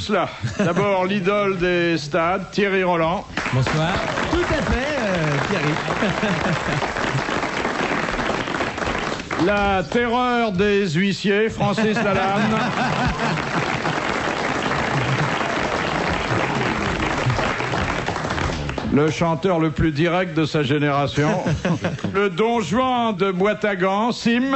Cela. D'abord, l'idole des stades, Thierry Roland. Bonsoir. Tout à fait, Thierry. La terreur des huissiers, Francis Lalanne. Le chanteur le plus direct de sa génération. Le Don Juan de Boîte-à-Gants, Sim.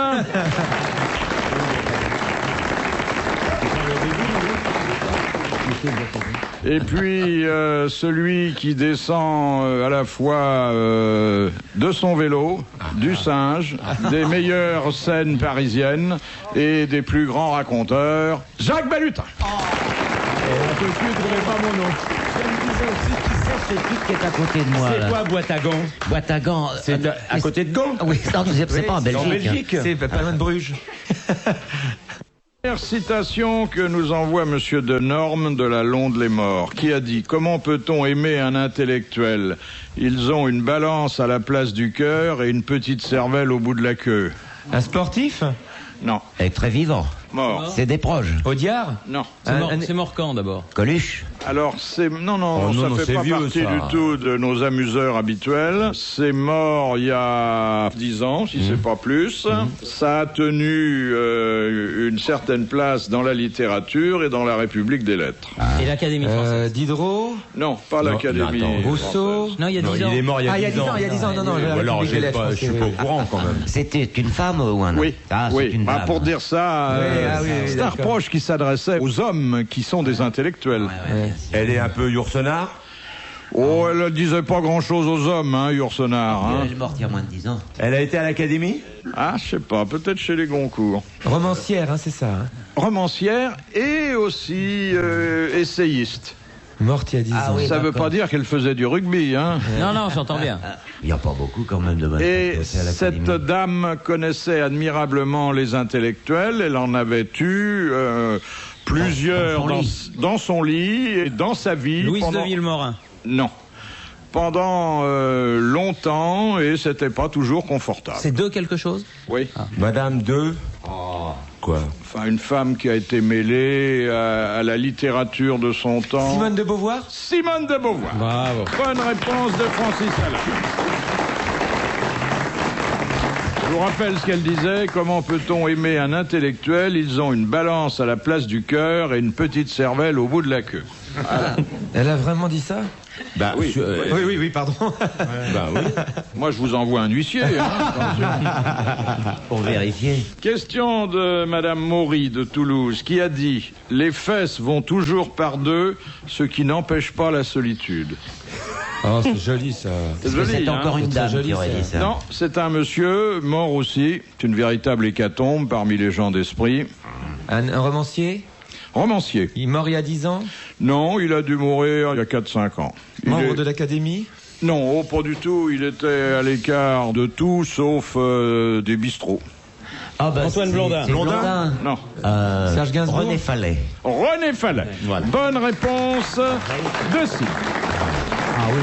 Et puis celui qui descend à la fois de son vélo, du singe, des meilleures scènes parisiennes et des plus grands raconteurs, Jacques Balutin. Un peu plus, je ne trouvais pas mon nom. Je me disais aussi qui c'est ce type qui est à côté de moi. C'est quoi Boîte-à-Gants? Boîte-à-Gants. C'est à côté de Gand? Oui, c'est pas en Belgique. En Belgique. C'est pas loin de Bruges. Première citation que nous envoie Monsieur de Norme de la Londe-les-Morts, qui a dit « Comment peut-on aimer un intellectuel? Ils ont une balance à la place du cœur et une petite cervelle au bout de la queue. Un sportif? » Non. Et très vivant. Mort. C'est des proches. Audiard? Non. C'est mort quand d'abord? Coluche. Alors, c'est... Non, Oh, non, ça fait c'est pas vieux, partie ça. du tout de nos amuseurs habituels. C'est mort il y a 10 ans, si c'est pas plus. Ça a tenu une certaine place dans la littérature et dans la République des lettres. Et l'Académie française? Diderot? Non, pas Non, l'Académie. attends, Rousseau? Non, il y a 10 ans. Il est mort il y a Ah, 10 ans. il y a 10 ans, non, Ou alors, je suis pas au courant quand même. C'était une femme ou un homme? Oui, Ah, c'est oui. une Bah, dame. pour dire ça, oui, c'est un d'accord. reproche qui s'adressait aux hommes qui sont des intellectuels. Elle est un peu Yourcenar. Oh, elle ne disait pas grand-chose aux hommes, hein, Yourcenar. Hein. Elle est morte il y a moins de 10 ans. Elle a été à l'Académie. Ah, je sais pas, peut-être chez les Goncourt. Romancière, hein, c'est ça. Hein. Romancière et aussi essayiste. Morte il y a 10 Ah ans. oui. Ça veut d'accord. pas dire qu'elle faisait du rugby, hein. Non, j'entends bien. Il n'y a pas beaucoup quand même de bonnes Et personnes à cette l'Académie. dame connaissait admirablement les intellectuels. Elle en avait eu plusieurs dans son lit et dans sa vie. Louise de Villemorin. Non. Pendant longtemps, et c'était pas toujours confortable. C'est de quelque chose? Oui. Madame de. Quoi? Enfin, une femme qui a été mêlée à la littérature de son temps. Simone de Beauvoir? Simone de Beauvoir. Bravo. Bonne réponse de Francis Alain. Je vous rappelle ce qu'elle disait. Comment peut-on aimer un intellectuel? Ils ont une balance à la place du cœur et une petite cervelle au bout de la queue. Elle a vraiment dit ça? Bah Oui. Oui, pardon. Bah oui. Moi, je vous envoie un huissier. Attention. Pour vérifier. Question de Madame Maury de Toulouse qui a dit « Les fesses vont toujours par deux, ce qui n'empêche pas la solitude. » Oh, c'est joli ça. C'est Est-ce que joli, c'est hein. encore une C'est dame joli, qui aurait ça. dit ça? Non, c'est un monsieur mort aussi. C'est une véritable hécatombe parmi les gens d'esprit. Un romancier? Romancier. Il est mort il y a 10 ans? Non, il a dû mourir il y a 4-5 ans. Membre de l'Académie? Non, oh, pas du tout. Il était à l'écart de tout sauf des bistrots. Ah, bah, Antoine Blondin. c'est Blondin. Non. Serge Gainsbourg? René Fallet. René Fallet. Voilà. Bonne réponse de Sim. Ah oui.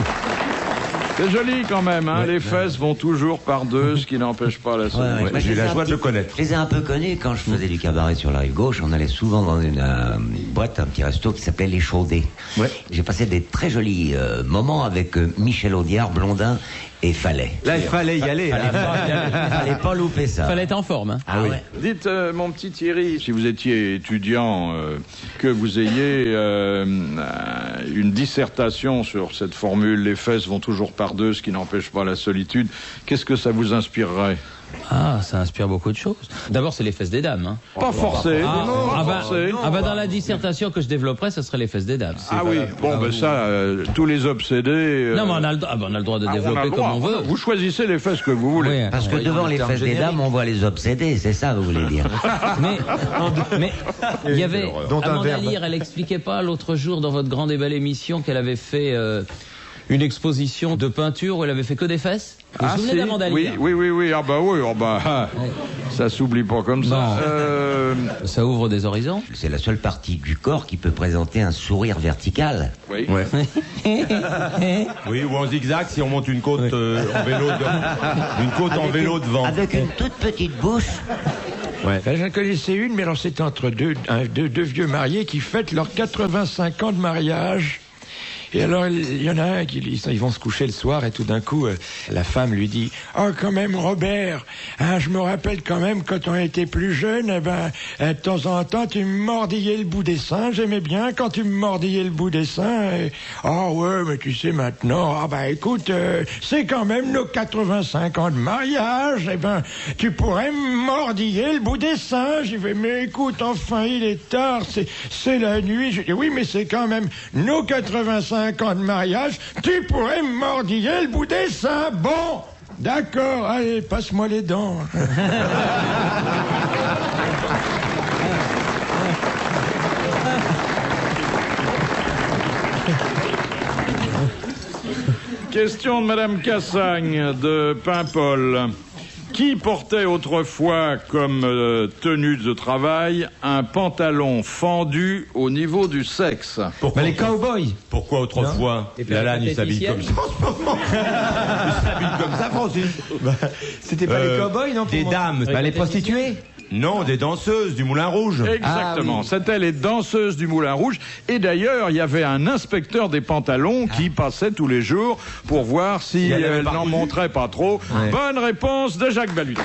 C'est joli quand même, hein. Les fesses vont toujours par deux, ce qui n'empêche pas la solitude. Ouais, J'ai eu la joie de le Je connaître. les ai un peu connus quand je faisais du cabaret sur la rive gauche. On allait souvent dans une boîte, un petit resto qui s'appelait Les Chaudés. Ouais. J'ai passé des très jolis moments avec Michel Audiard, Blondin et Fallet. Là, il fallait y aller. Fallait pas louper ça. Fallait être en forme. Hein. Ah ouais. Dites, mon petit Thierry, si vous étiez étudiant, que vous ayez une dissertation sur cette formule, les fesses vont toujours par deux, ce qui n'empêche pas la solitude, qu'est-ce que ça vous inspirerait? Ah, ça inspire beaucoup de choses. D'abord, c'est les fesses des dames. Hein. Pas forcé. Ah, non, ah pas forcé. dans la dissertation que je développerai, ça serait les fesses des dames. Ah oui, bon, ben ça, tous les obsédés... Non, mais on a le droit de développer comme on veut. Vous choisissez les fesses que vous voulez. Oui, Parce que devant les fesses des dames, on voit les obsédés, c'est ça, vous voulez dire? mais il y avait Dont un Amanda verbe. Lear, elle expliquait pas l'autre jour dans votre grande et belle émission qu'elle avait fait une exposition de peinture où elle avait fait que des fesses. Vous vous souvenez d'Amanda Lear? Oui. Ah bah, ça s'oublie pas comme ça. Ça ouvre des horizons. C'est la seule partie du corps qui peut présenter un sourire vertical. Oui. Ouais. Oui, ou en zigzag si on monte une côte en vélo, une côte en vélo devant. Avec une toute petite bouche Ouais. Ben, j'en connaissais une, mais alors c'était entre deux vieux mariés qui fêtent leurs 85 ans de mariage. Et alors, il y en a un ils vont se coucher le soir et tout d'un coup, la femme lui dit « Oh, quand même, Robert, hein, je me rappelle quand même quand on était plus jeune, de temps en temps, tu me mordillais le bout des seins, j'aimais bien quand tu me mordillais le bout des seins. Oh ouais, mais tu sais maintenant, écoute, c'est quand même nos 85 ans de mariage, tu pourrais me mordiller le bout des seins. » J'ai fait « Mais écoute, enfin, il est tard, c'est la nuit. » Je dis « Oui, mais c'est quand même nos 85 ans de mariage, tu pourrais me mordiller le bout des seins. » Bon, d'accord, allez, passe-moi les dents. Question de Madame Cassagne de Paimpol. Qui portait autrefois comme tenue de travail un pantalon fendu au niveau du sexe? Pourquoi les cow-boys. Pourquoi autrefois? Lalanne, il s'habille comme ça. Il s'habille comme ça, Francis. C'était pas les cow-boys, non? Des dames. Les prostituées? Non, des danseuses du Moulin Rouge. Exactement, oui. C'était les danseuses du Moulin Rouge. Et d'ailleurs, il y avait un inspecteur des pantalons qui passait tous les jours pour voir si elle n'en montrait pas trop. Ouais. Bonne réponse de Jacques Balutin.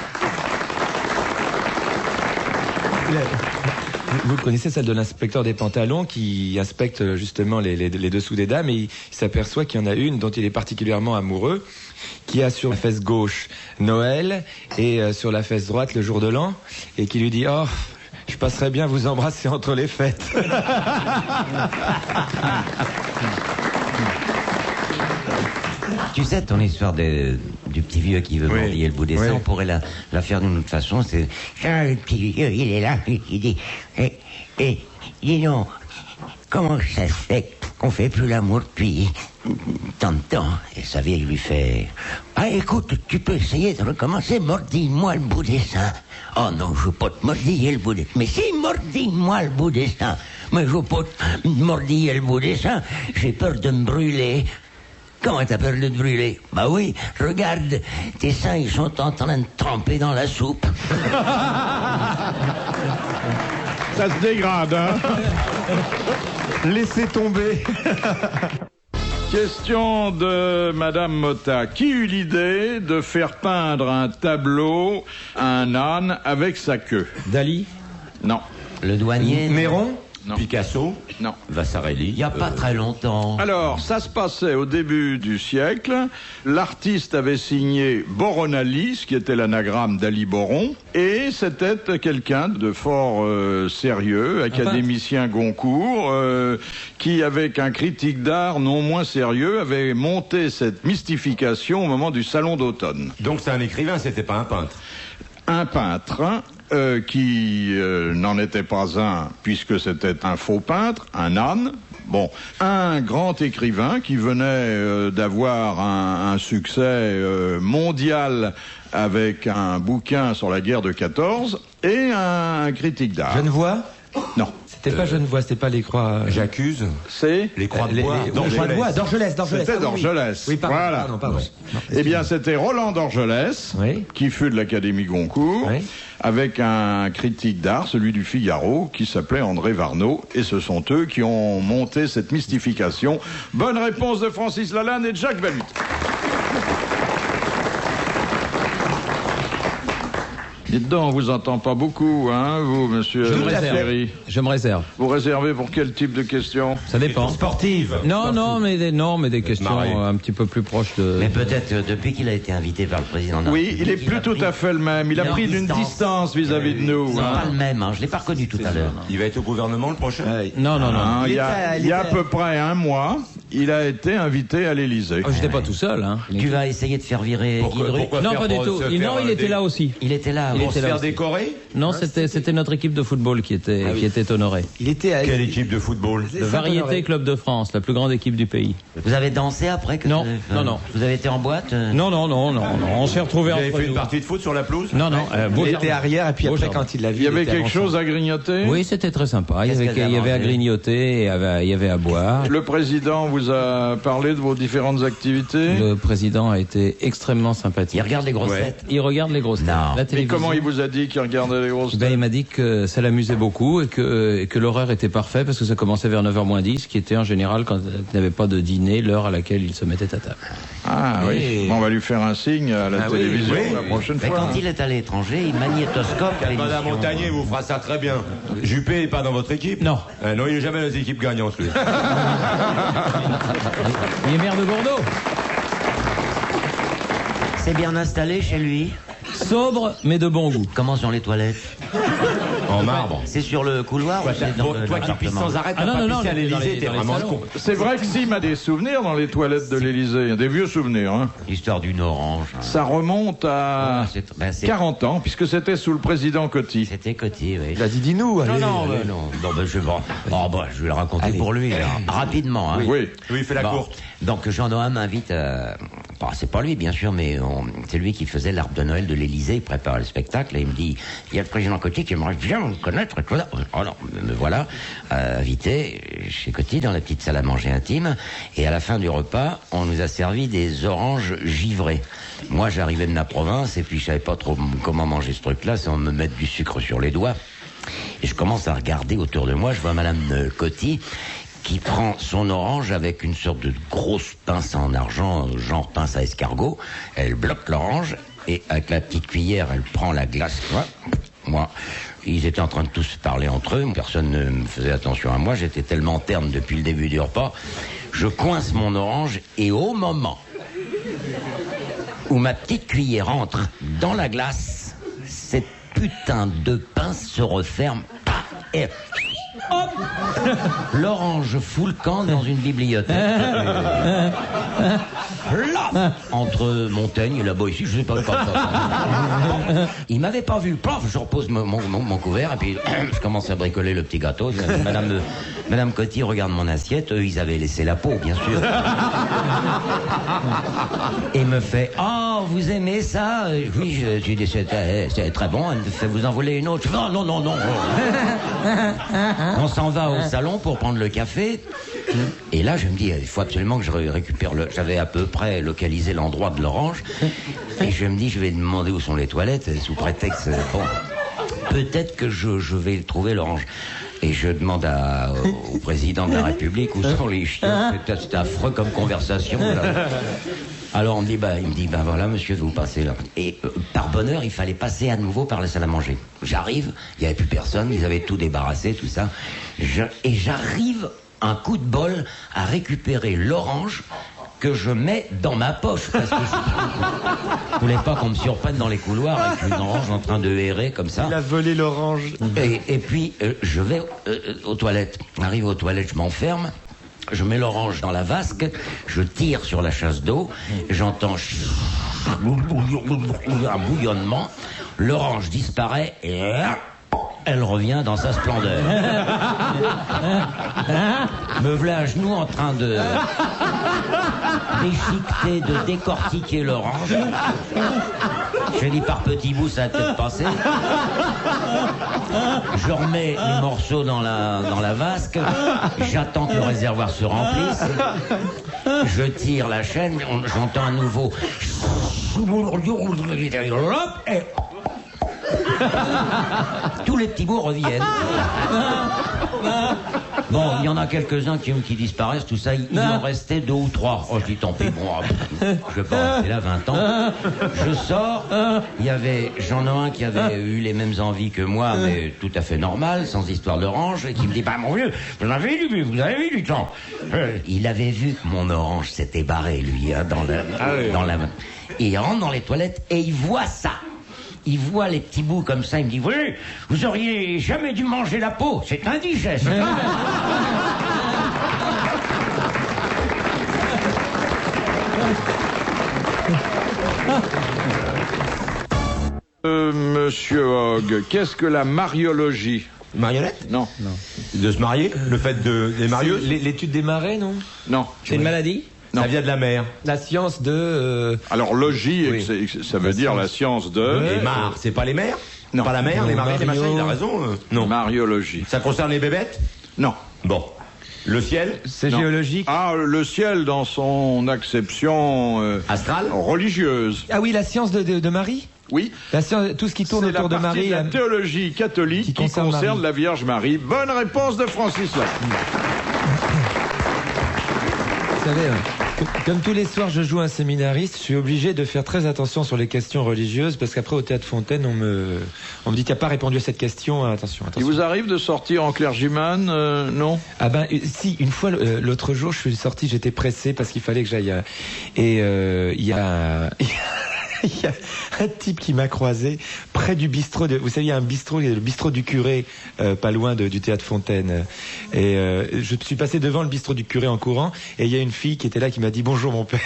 Vous connaissez celle de l'inspecteur des pantalons qui inspecte justement les dessous des dames et il s'aperçoit qu'il y en a une dont il est particulièrement amoureux, qui a sur la fesse gauche Noël et sur la fesse droite le jour de l'an, et qui lui dit « Oh, je passerais bien vous embrasser entre les fêtes. » Tu sais, ton histoire du petit vieux qui veut mordiller le bout des seins, on pourrait la faire d'une autre façon. C'est le petit vieux, il est là, il dit dis donc, comment ça se fait qu'on fait plus l'amour depuis tant de temps? Et sa vieille lui fait écoute, tu peux essayer de recommencer, mordille-moi le bout des seins. Oh non, je veux pas te mordiller le bout des seins. Mais si, mordille-moi le bout des seins. Mais je veux pas te mordiller le bout des seins, j'ai peur de me brûler. Comment t'as peur de te brûler? Bah oui, regarde, tes seins, ils sont en train de tremper dans la soupe. Ça se dégrade, hein? Laissez tomber. Question de Madame Motta. Qui eut l'idée de faire peindre un tableau à un âne avec sa queue? Dali? Non. Le douanier? Néron? Non. Picasso? Non. Vasarely? Il n'y a pas très longtemps. Alors, ça se passait au début du siècle. L'artiste avait signé Boronali, ce qui était l'anagramme d'Ali Boron, et c'était quelqu'un de fort sérieux, académicien Goncourt, qui, avec un critique d'art non moins sérieux, avait monté cette mystification au moment du Salon d'automne. Donc c'est un écrivain, c'était pas un peintre. Un peintre qui n'en était pas un, puisque c'était un faux peintre, un âne. Bon, un grand écrivain qui venait d'avoir un succès mondial avec un bouquin sur la guerre de 14 et un critique d'art. Genevois? Non. C'était pas Genevois, c'était pas les croix. J'accuse. C'est les croix de bois. D'Orgelès. C'était d'Orgelès. Oui, pardon, voilà. Pardon. Eh bien, c'était Roland d'Orgelès, qui fut de l'Académie Goncourt, avec un critique d'art, celui du Figaro, qui s'appelait André Varnaud, et ce sont eux qui ont monté cette mystification. Bonne réponse de Francis Lalanne et de Jacques Balutin. Dites donc, on vous entend pas beaucoup, hein, vous, monsieur Thierry. Je me réserve. Vous réservez pour quel type de questions? Ça dépend. Sportive. Non, mais des questions un petit peu plus proches de... Mais peut-être depuis qu'il a été invité par le président de la Oui, il est plus tout à fait le même. Il a pris d'une distance vis-à-vis de nous. C'est pas le même, hein. Je l'ai pas reconnu tout à l'heure. Il va être au gouvernement le prochain? Non. Il y a à peu près un mois, il a été invité à l'Élysée. Oh, j'étais pas tout seul, hein. Tu vas essayer de faire virer Guy Drux? Non, pas du tout. Non, il était là aussi. Il était là. Pour se faire décorer? Non, c'était notre équipe de football qui était honorée. Il était à... Quelle équipe de football? Le Variété Club de France, la plus grande équipe du pays. Vous avez dansé après que Non. Vous avez été en boîte? Non. On s'est retrouvés Vous avez entre fait nous. une partie de foot sur la pelouse? Non. Il était arrière et puis après quand il l'a vu... Il y avait quelque chose à grignoter? Oui, c'était très sympa. Il y avait à grignoter et il y avait à boire. Le président vous a parlé de vos différentes activités? Le président a été extrêmement sympathique. Il regarde les grosses têtes. Il regarde les grosses têtes. Non. La Et télévision. comment il vous a dit qu'il regardait les grosses têtes? Il m'a dit que ça l'amusait beaucoup et que l'horaire était parfait parce que ça commençait vers 9h moins 10, qui était en général, quand il n'avait pas de dîner, l'heure à laquelle il se mettait à table. Ah oui, bon, on va lui faire un signe à la télévision la prochaine Mais fois. quand il est à l'étranger, il magnétoscope l'émission. Madame Montagnier vous fera ça très bien. Juppé n'est pas dans votre équipe? Non. Non, il n'est jamais dans les équipes gagnantes, lui. Il est maire de Bordeaux. C'est bien installé chez lui. Sobre, mais de bon goût. Comment sont les toilettes? En marbre. C'est sur le couloir ou c'est dans le Toi qui pisses appartement? sans arrêt, Ah t'as non, pas non, pissé à dans l'Élysée, les t'es vraiment salons. con. C'est vrai que Sim a des souvenirs dans les toilettes de l'Élysée, des vieux souvenirs. Hein. L'histoire d'une orange. Hein. Ça remonte à C'est 40 ans, puisque c'était sous le président Coty. C'était Coty, oui. Il a dit dis-nous, allez. Non, je vais le raconter pour lui, là. Rapidement. Hein. Oui. Oui, il fait la courte. Donc Jean-Noël m'invite, c'est pas lui bien sûr, mais c'est lui qui faisait l'arbre de Noël de l'Élysée, il préparait le spectacle, et il me dit, il y a le président Coty qui aimerait bien me connaître, et tout ça. Oh non, me voilà, invité chez Coty dans la petite salle à manger intime, et à la fin du repas, on nous a servi des oranges givrées. Moi j'arrivais de la province, et puis je savais pas trop comment manger ce truc-là, sans me mettre du sucre sur les doigts. Et je commence à regarder autour de moi, je vois Madame Coty, qui prend son orange avec une sorte de grosse pince en argent, genre pince à escargot. Elle bloque l'orange et avec la petite cuillère, elle prend la glace. Moi, ils étaient en train de tous parler entre eux. Personne ne me faisait attention à moi. J'étais tellement terne depuis le début du repas. Je coince mon orange et au moment où ma petite cuillère entre dans la glace, cette putain de pince se referme. Et hop, l'orange fout le camp dans une bibliothèque. Là, entre Montaigne et là-bas ici, je sais pas. Il m'avait pas vu. Paf, je repose mon couvert et puis je commence à bricoler le petit gâteau. Madame Coty regarde mon assiette. Eux, ils avaient laissé la peau, bien sûr. Et me fait, oh, vous aimez ça? Oui, je dis c'est très bon. Elle me fait, vous en voulez une autre? Je dis, non. On s'en va au salon pour prendre le café. Et là, je me dis, il faut absolument que je récupère J'avais à peu près localisé l'endroit de l'orange. Et je me dis, je vais demander où sont les toilettes, sous prétexte, bon, peut-être que je vais trouver l'orange. Et je demande au président de la République où sont les chiens. C'est affreux comme conversation. Là. Alors il me dit, voilà monsieur, vous passez là. Et par bonheur, il fallait passer à nouveau par la salle à manger. J'arrive, il n'y avait plus personne, ils avaient tout débarrassé, tout ça. Et j'arrive, un coup de bol, à récupérer l'orange que je mets dans ma poche. Parce que je voulais pas qu'on me surprenne dans les couloirs avec une orange en train de errer comme ça. Il a volé l'orange. Et puis, je vais aux toilettes. J'arrive aux toilettes, je m'enferme. Je mets l'orange dans la vasque, je tire sur la chasse d'eau, j'entends un bouillonnement, l'orange disparaît et elle revient dans sa splendeur. Me voilà à genoux en train de déchiqueter, de décortiquer l'orange. Je dis par petits bouts, ça a peut-être passé. Je remets les morceaux dans la vasque. J'attends que le réservoir se remplisse. Je tire la chaîne. J'entends à nouveau. Et tous les petits bouts reviennent. Bon, il y en a quelques-uns qui disparaissent, tout ça, il en restait 2 ou 3. Oh, je dis tant pis, bon, je vais pas rester là 20 ans. Je sors, il y avait Jean-Noël qui avait eu les mêmes envies que moi, mais tout à fait normal, sans histoire d'orange, et qui me dit, mon vieux, vous avez vu du temps. Il avait vu que mon orange s'était barré, lui, hein, dans la... Et il rentre dans les toilettes et il voit ça. Il voit les petits bouts comme ça, il me dit, oui, vous auriez jamais dû manger la peau, c'est indigeste. Monsieur Hogg, qu'est-ce que la mariologie? Marionnette? Non. De se marier? Le fait des marieuses? L'étude des marais, non? Non. C'est une maladie? Non. Ça vient de la mer. La science de... Alors, logie, Oui. ça veut dire la science de... Les mares, c'est pas les mers? Non. Pas la mer, Non, les marées, les Mario. machins, il a raison. Non. Mariologie. Ça concerne les bébêtes? Non. Bon. Le ciel? C'est Non. géologique. Ah, le ciel dans son acception Astral? religieuse. Ah oui, la science de Marie. Oui. La science, tout ce qui tourne C'est la autour de partie Marie. de la théologie catholique qui concerne Marie. la Vierge Marie. Bonne réponse de Francis Lalanne. Vous savez, comme tous les soirs je joue un séminariste, je suis obligé de faire très attention sur les questions religieuses parce qu'après au Théâtre Fontaine, on me dit tu n'as pas répondu à cette question, attention. Il vous arrive de sortir en clergyman, non? Ah ben si, une fois l'autre jour je suis sorti, j'étais pressé parce qu'il fallait que j'aille et il y a il y a un type qui m'a croisé près du bistrot. Vous savez, il y a un bistrot, le bistrot du curé, pas loin du Théâtre Fontaine. Et je suis passé devant le bistrot du curé en courant, et il y a une fille qui était là qui m'a dit bonjour mon père.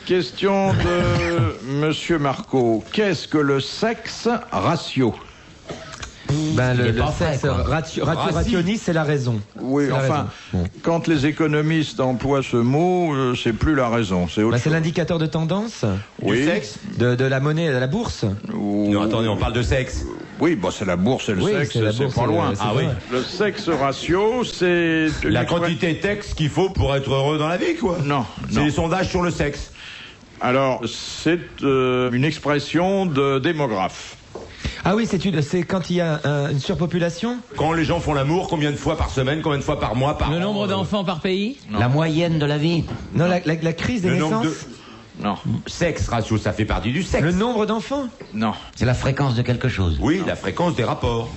Question de Monsieur Marco. Qu'est-ce que le sexe ratio? Ben, le parfait, sexe ratio-rationiste, c'est la raison. Oui, enfin, quand les économistes emploient ce mot, c'est plus la raison, c'est autre C'est chose. l'indicateur de tendance Oui. Du sexe? de la monnaie, de la bourse. Non, attendez, on parle de sexe. Oui, bah c'est la bourse et le Oui, sexe, c'est la c'est bourse pas et le- loin. c'est pas loin. Le sexe ratio, c'est... La quantité de texte qu'il faut pour être heureux dans la vie, quoi. Non, C'est non. les sondages sur le sexe. Alors, c'est une expression de démographe. Ah oui, c'est quand il y a une surpopulation. Quand les gens font l'amour, combien de fois par semaine, combien de fois par mois, par Le an, nombre d'enfants par pays? La moyenne de la vie. Non, la crise des Le nombre naissances. Non, Sexe ratio, ça fait partie du sexe. Le nombre d'enfants. non, C'est la fréquence de quelque chose. Oui, la fréquence des rapports.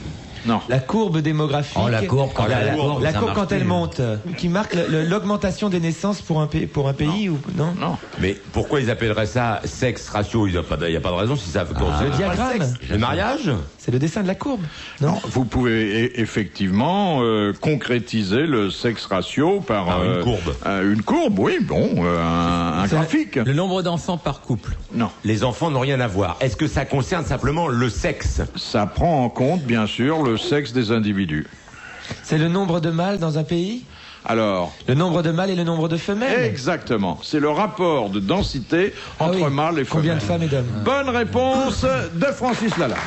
non. La courbe démographique. Oh, la courbe, quand la, la la- courbe, la ça courbe marche quand elle plus. monte, qui marque l'augmentation des naissances pour un pays ou non? Non. Mais pourquoi ils appelleraient ça sexe ratio? Il n'y a pas de raison si ça... Le diagramme, Le mariage? c'est le dessin de la courbe. Non, Non, vous pouvez effectivement concrétiser le sexe ratio par Une courbe. Une courbe, oui, bon, un C'est- graphique. Le nombre d'enfants par couple? Non, Les enfants n'ont rien à voir. Est-ce que ça concerne simplement le sexe? ça prend en compte, bien sûr, le sexe des individus. c'est le nombre de mâles dans un pays. Alors, Le nombre de mâles et le nombre de femelles. exactement, c'est le rapport de densité Ah entre oui. mâles et femelles. Combien de femmes et d'hommes? Bonne réponse de Francis Lalanne.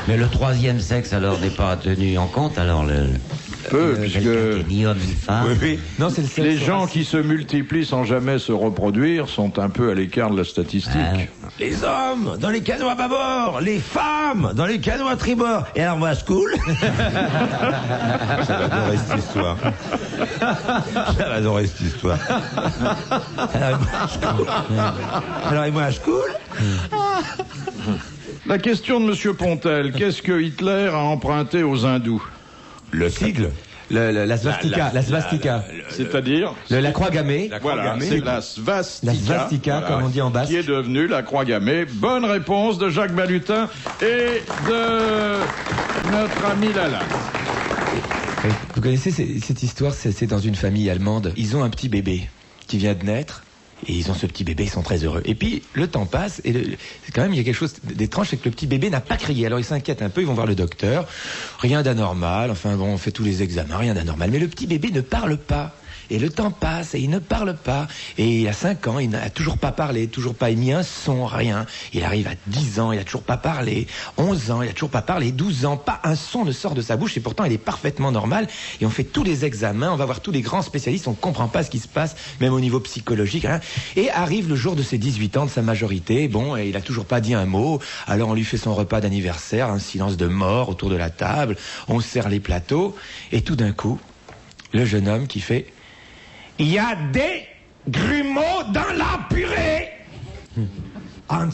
Mais le troisième sexe, alors, n'est pas tenu en compte, alors, Peu, quelqu'un qui puisque est ni homme ni femme. Oui, oui. Non, c'est le sexe. les gens qui se multiplient sans jamais se reproduire sont un peu à l'écart de la statistique. Les hommes dans les canots à bâbord, les femmes dans les canots à tribord. Et alors moi je coule. J'avais adoré cette histoire. J'avais adoré cette histoire. Alors et moi je coule. La question de Monsieur Pontel, qu'est-ce que Hitler a emprunté aux hindous? Le sigle. La svastika. La svastika. C'est-à-dire La croix gammée. Voilà, c'est la svastika. La svastika, comme on dit en basque. Qui est devenue la croix gammée. Bonne réponse de Jacques Balutin et de notre ami Lalanne. Vous connaissez cette histoire, c'est dans une famille allemande. Ils ont un petit bébé qui vient de naître. Et ils ont ce petit bébé, ils sont très heureux. Et puis, le temps passe, et c'est quand même, il y a quelque chose d'étrange, c'est que le petit bébé n'a pas crié. Alors, ils s'inquiètent un peu, ils vont voir le docteur. Rien d'anormal, enfin bon, on fait tous les examens, rien d'anormal. Mais le petit bébé ne parle pas. Et le temps passe, et il ne parle pas. Et il a 5 ans, il n'a toujours pas parlé, toujours pas émis un son, rien. Il arrive à 10 ans, il n'a toujours pas parlé. 11 ans, il n'a toujours pas parlé. 12 ans, pas un son ne sort de sa bouche, et pourtant il est parfaitement normal. Et on fait tous les examens, on va voir tous les grands spécialistes, on ne comprend pas ce qui se passe, même au niveau psychologique. Hein. Et arrive le jour de ses 18 ans, de sa majorité. Bon, et il n'a toujours pas dit un mot. Alors on lui fait son repas d'anniversaire, un silence de mort autour de la table. On sert les plateaux. Et tout d'un coup, le jeune homme qui fait... Il y a des grumeaux dans la purée. Hans,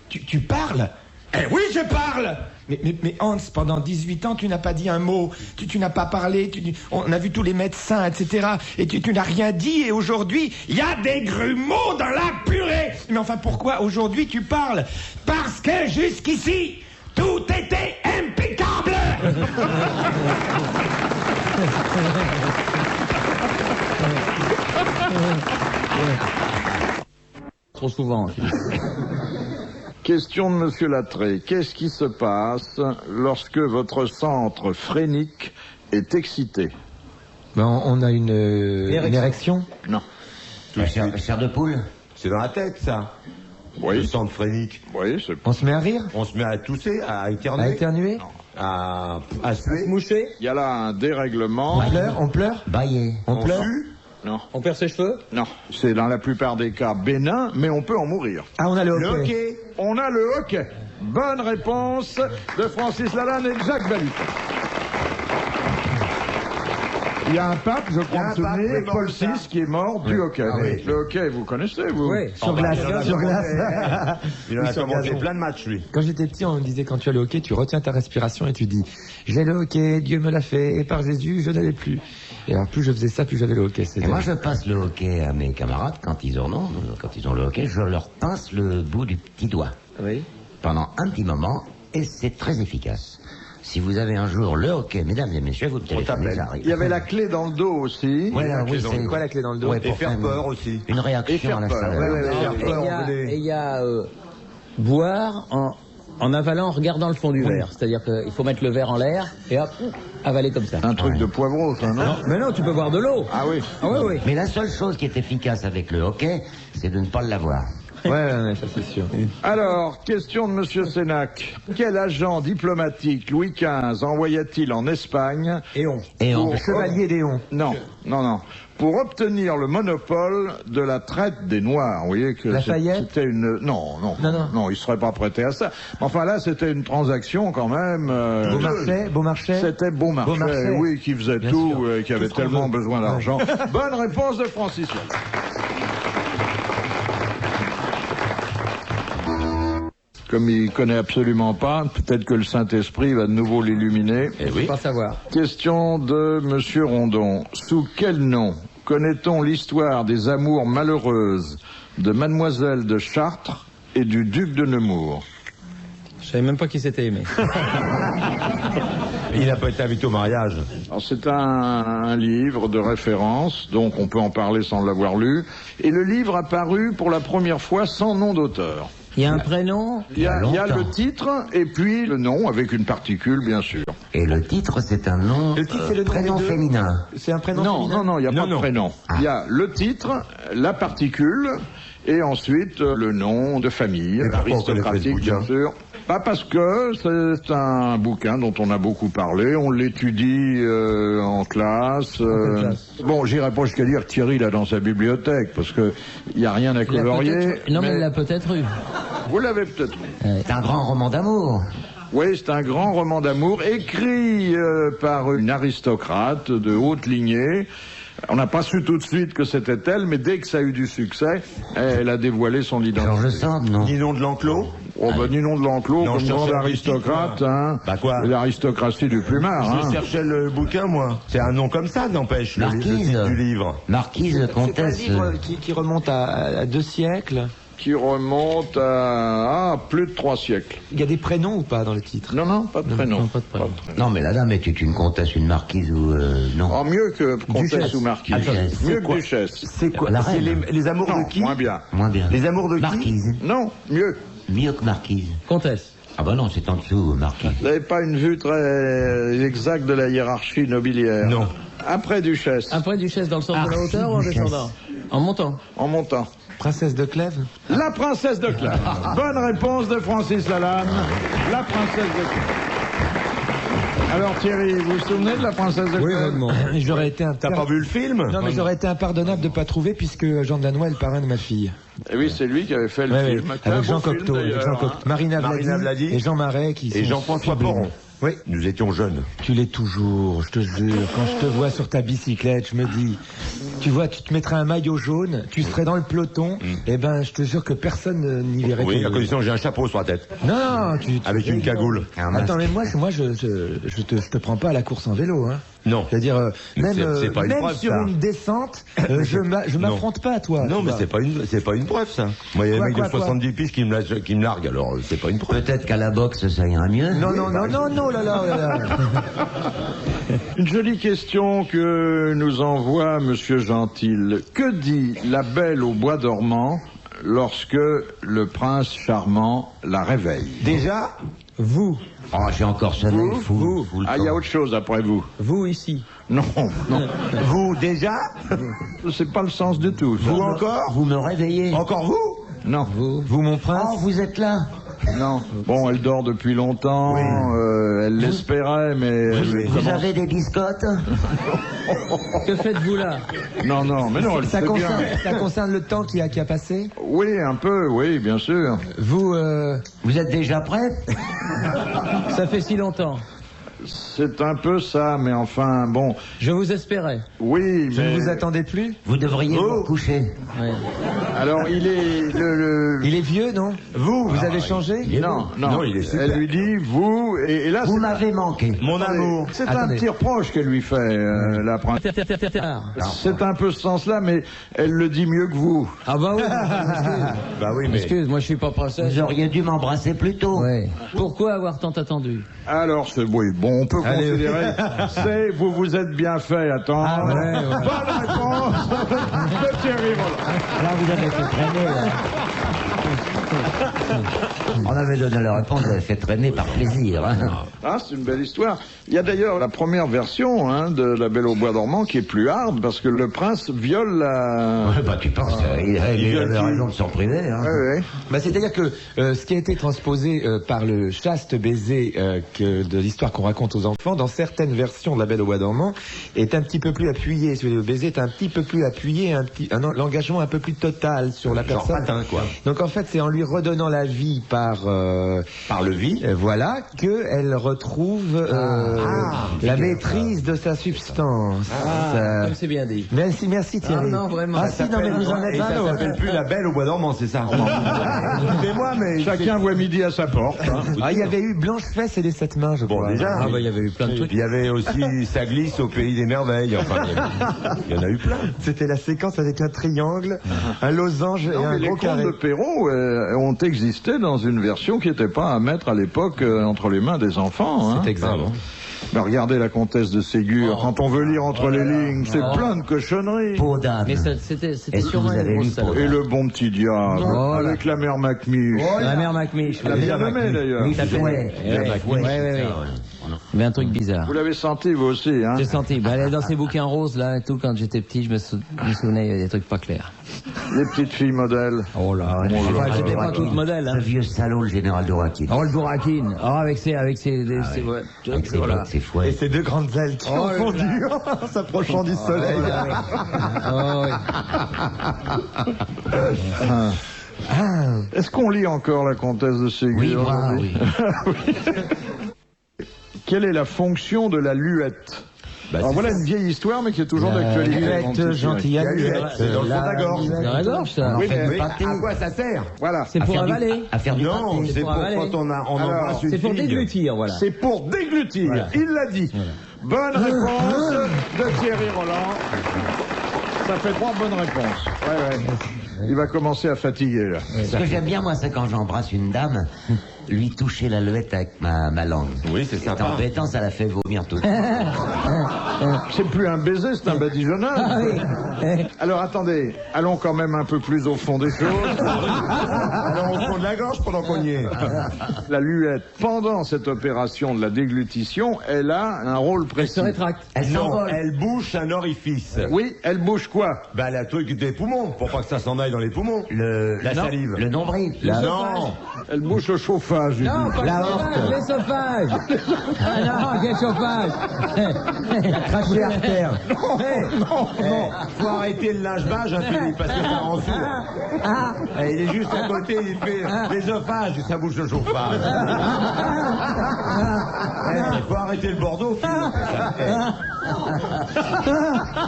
tu parles? Eh oui, je parle. Mais Hans, pendant 18 ans, tu n'as pas dit un mot. Tu n'as pas parlé. On a vu tous les médecins, etc. Et tu n'as rien dit. Et aujourd'hui, il y a des grumeaux dans la purée. Mais enfin, pourquoi aujourd'hui tu parles? Parce que jusqu'ici, tout était impeccable. Trop souvent. Question de Monsieur Lattré. Qu'est-ce qui se passe lorsque votre centre phrénique est excité? On a une érection. Non. La chair de poule. C'est dans la tête ça. Oui. Le centre phrénique. Oui, c'est... On se met à rire? On se met à tousser, à éternuer. À éternuer? À suer. Moucher? Il y a là un dérèglement. On pleure? Bailler. On pleure? Non. On perd ses cheveux? Non. C'est dans la plupart des cas bénin, mais on peut en mourir. Ah, on a le hockey. Le hockey. On a le hockey. Bonne réponse de Francis Lalanne et de Jacques Balutin. Il y a un pape, je crois me souvenir, Paul VI, qui est mort du hockey. Ah oui. Le hockey, vous connaissez, vous? Oui. Sur glace. Sur glace. Il en a commencé plein de matchs, lui. Quand j'étais petit, on me disait quand tu as le hockey, tu retiens ta respiration et tu dis j'ai le hockey, Dieu me l'a fait, et par Jésus, je n'avais plus. Et alors plus je faisais ça, plus j'avais le hockey. Et moi, je passe le hockey à mes camarades quand ils ont le hockey, je leur pince le bout du petit doigt. Oui. Pendant un petit moment, et c'est très efficace. Si vous avez un jour le hockey, mesdames et messieurs, vous me téléphonez, j'arrive. Il y avait la clé dans le dos aussi. Voilà, oui, C'est quoi la clé dans le dos? Ouais, Et pour faire peur aussi. Une réaction à la chaleur. Et il y a boire en avalant, en regardant le fond du verre. C'est-à-dire qu'il faut mettre le verre en l'air et hop, avaler comme ça. Un truc de poivreau, ça, non? Mais non, tu peux boire de l'eau. Ah oui. Ah oui, oui. Mais la seule chose qui est efficace avec le hockey, c'est de ne pas l'avoir. Ouais, ça c'est sûr. Alors, question de Monsieur Sénac. Quel agent diplomatique Louis XV envoya-t-il en Espagne? Éon. Pour Chevalier d'Éon. Non. Pour obtenir le monopole de la traite des Noirs. Vous voyez que Lafayette? c'était une... Non, il ne serait pas prêté à ça. Enfin là, c'était une transaction quand même... Beaumarchais. C'était Beaumarchais, oui, qui faisait Bien tout, sûr. qui avait tellement besoin d'argent. Bonne réponse de Francis Lalanne. Comme il connaît absolument pas, peut-être que le Saint-Esprit va de nouveau l'illuminer. Je veux pas savoir. Question de Monsieur Rondon. Sous quel nom connaît-on l'histoire des amours malheureuses de Mademoiselle de Chartres et du duc de Nemours? Je savais même pas qui s'était aimé. Il n'a pas été invité au mariage. Alors c'est un livre de référence, donc on peut en parler sans l'avoir lu. Et le livre a paru pour la première fois sans nom d'auteur. Il y a un prénom? Il y a le titre et puis le nom avec une particule, bien sûr. Et le titre, c'est un nom, prénom féminin. C'est un prénom Non, féminin? il n'y a pas de prénom. Il y a le titre, la particule et ensuite le nom de famille, aristocratique, bien sûr. Pas parce que c'est un bouquin dont on a beaucoup parlé, on l'étudie en classe. Bon, j'irai pas jusqu'à dire que Thierry l'a dans sa bibliothèque, parce que il n'y a rien à colorier. Non, mais il l'a peut-être eu. Vous l'avez peut-être eu. C'est un grand roman d'amour. Oui, c'est un grand roman d'amour écrit par une aristocrate de haute lignée. On n'a pas su tout de suite que c'était elle, mais dès que ça a eu du succès, elle a dévoilé son identité. Georges Sand, non? Ninon de l'Enclos. Oh, bah, Ninon de l'Enclos, Non, comme je grande cherchais aristocrate, hein. Bah quoi? L'aristocratie du plumard, Je hein. cherchais le bouquin, moi. C'est un nom comme ça, n'empêche, le titre du livre. Marquise, comtesse. C'est un livre qui remonte à 2 siècles. Qui remonte à plus de 3 siècles. Il y a des prénoms ou pas dans le titre? Non, pas de prénom. Non, pas de prénom. Non, mais la dame était une comtesse, une marquise ou non? Oh, mieux que comtesse Duchesse. ou marquise. Duchesse. Mieux que duchesse. C'est quoi? La C'est reine. les amours Non, de qui? moins bien. Moins bien. Les amours de qui? Marquise. Non, mieux. Mieux que marquise. Comtesse. Ah bah non, c'est en dessous, marquise. Vous n'avez pas une vue très exacte de la hiérarchie nobiliaire. Non. Après duchesse, Après duchesse dans le sens de la hauteur ou en descendant? En montant. en montant. Princesse de Clèves? La princesse de Clèves. Bonne réponse de Francis Lalanne. La princesse de Clèves. Alors Thierry, vous vous souvenez de la princesse de Clèves? J'aurais été T'as pas vu le film? Non, mais j'aurais été impardonnable de pas trouver puisque Jean de Lannoy est le parrain de ma fille. Et oui, c'est lui qui avait fait le Ouais, film. ouais, C'était un avec Jean beau film, Cocteau, d'ailleurs, hein. Marina Marina Vladi Vladi et Jean Marais qui Et sont Jean-François sublimes. Poron. Oui. Nous étions jeunes. Tu l'es toujours, je te jure. Quand je te vois sur ta bicyclette, je me dis, tu vois, tu te mettrais un maillot jaune, tu serais dans le peloton, et ben, je te jure que personne n'y verrait. Oui, que- à condition que j'ai un chapeau sur la tête. Non, tu Avec une cagoule. Attends, mais moi, je te prends pas à la course en vélo, hein. Non. C'est-à-dire, même, C'est pas une même preuve, sur ça. une descente, je m'affronte pas à toi. Non, tu mais vois. c'est pas une preuve, ça. Moi, il y a un mec de Quoi 70 pistes qui me largue, alors c'est pas une preuve. Peut-être qu'à la boxe, ça ira mieux. Non, là là. Une jolie question que nous envoie Monsieur Gentil. Que dit la belle au bois dormant lorsque le prince charmant la réveille? Déjà, Vous Oh, j'ai encore sonné le fou. Ah, il y a autre chose après vous. Vous ici. Non, vous déjà, c'est pas le sens du tout. ça. vous encore, Vous me réveillez. encore vous. Non. Vous, mon prince? Oh, vous êtes là? Non. Bon, elle dort depuis longtemps. Oui. Elle l'espérait, mais... Vous avez des biscottes? Que faites-vous là? Non, mais non, elle sait bien. Ça concerne le temps qui a passé? Oui, un peu, oui, bien sûr. Vous êtes déjà prêt? Ça fait si longtemps. C'est un peu ça, mais enfin, bon... Je vous espérais. Oui, mais... Je ne vous attendais plus? Vous devriez vous coucher. Oui. Alors, il est... Il est vieux, non? Vous avez changé? Non, il est super. Elle lui dit, vous... Et là, vous m'avez manqué. Mon amour. C'est un petit reproche qu'elle lui fait, la princesse. C'est un peu ce sens-là, mais elle le dit mieux que vous. Ah bah oui. Bah oui, mais... Excuse, moi je suis pas princesse. Vous auriez dû m'embrasser plus tôt. Ouais. Pourquoi avoir tant attendu? Alors, oui, bon, on peut considérer, vous vous êtes bien fait, attends. Ah ouais. Bonne réponse de Thierry Roland. Là, vous avez fait traîner, là. On avait donné la réponse, vous avez fait traîner par plaisir. Hein. Ah, c'est une belle histoire. Il y a d'ailleurs la première version de La Belle au Bois dormant qui est plus hard parce que le prince viole la... Ouais, bah tu penses, il avait raison de s'en priver. Hein. Ouais. Bah, c'est-à-dire que ce qui a été transposé par le chaste baiser de l'histoire qu'on raconte aux enfants, dans certaines versions de La Belle au Bois dormant, est un petit peu plus appuyé. Le baiser est un petit peu plus appuyé, l'engagement un peu plus total sur la personne. Genre patin, quoi. Donc en fait, c'est en lui redonnant la vie par le vie, voilà, que elle retrouve la maîtrise de sa substance. Comme c'est bien dit. Merci Thierry. Ah non, vraiment. Ah si, non mais vous en êtes et pas. ça s'appelle plus La Belle au Bois dormant, c'est ça. Excusez-moi, mais chacun voit midi à sa porte. Hein. Ah, il y avait eu Blanche-Fesse et les 7 mains, je crois. Bon, déjà. Ah bah il y avait eu plein de trucs. Il y avait aussi Ça glisse au pays des merveilles. Enfin, il y en a eu plein. C'était la séquence avec un triangle, un losange et un gros carré. Les contes de Perrault ont existé dans une version qui n'était pas à mettre à l'époque entre les mains des enfants. Hein. C'est exact. Ben, regardez la comtesse de Ségur. Quand on veut lire entre les lignes, c'est plein de cochonneries. Peau d'âne. Mais c'était Est-ce sur que vous un avez gros lu salon. Et le bon petit diable, avec la mère Macmiche. La mère Macmiche. La bien aimée d'ailleurs. Oui, oui. Mais un truc bizarre. Vous l'avez senti vous aussi, hein? J'ai senti. Elle est dans ses bouquins roses là et tout. Quand j'étais petit, je me souvenais il y avait des trucs pas clairs. Les petites filles modèles. Oh là. J'étais pas toute modèle. Ce vieux salaud, le général Dourakine. Oh le Dourakine. Oh avec ses avec ses fouets. Et ces deux grandes ailes qui ont fondu en s'approchant du soleil. Est-ce qu'on lit encore la comtesse de Ségur? Oui, moi, oui. Quelle est la fonction de la luette? Alors voilà une vieille histoire, mais qui est toujours d'actualité. Luette, gentille C'est dans le fond de la gorge. Dans la gorge, ça. Oui, mais à quoi ça sert? Voilà. C'est pour avaler. À faire du Non, pâté. c'est pour quand on embrasse une fille. C'est pour déglutir, voilà. C'est pour déglutir. Voilà. Il l'a dit. Voilà. Bonne réponse de Thierry Roland. Ça fait 3 bonnes réponses. Ouais. Il va commencer à fatiguer, là. Ce que j'aime bien, moi, c'est quand j'embrasse une dame, lui toucher la luette avec ma langue. Oui, c'est sympa. C'est embêtant, ça la fait vomir tout. C'est plus un baiser, c'est un badigeonnage. Alors attendez, allons quand même un peu plus au fond des choses. Alors au fond de la gorge pendant qu'on y est. La luette, pendant cette opération de la déglutition, elle a un rôle précis. Elle se rétracte. Non, elle bouche un orifice. Oui, elle bouge quoi? Bah la truc des poumons, pour pas que ça s'en aille dans les poumons. La salive. Le nombril. Non. Elle bouche le chauffage. Non, pas l'essophage. Ah non, quel chauffage. Trachée artère. Non. Faut arrêter le linge-bage, hein, Philippe, parce que ça rend sourd. Il est juste à côté, il fait l'ésophage, ça bouge le chauffage. Il faut arrêter le Bordeaux, Philippe.